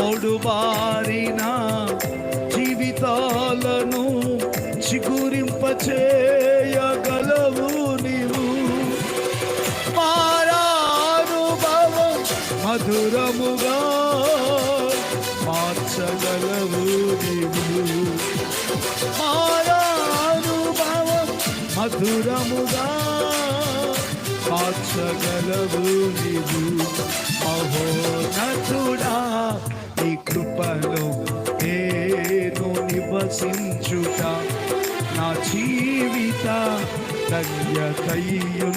మొడుబారిన జీవితాలను చిగురింపచేయగలవు నీవు. మారానుభవం మధురముగా మార్చగలవు నీవు. మారానుభవం మధురముగా మార్చగలవు నీవు. మహోన్నతుడా నీ కృపలో నేను నివసించుట నా జీవిత ధన్యతయున్నది.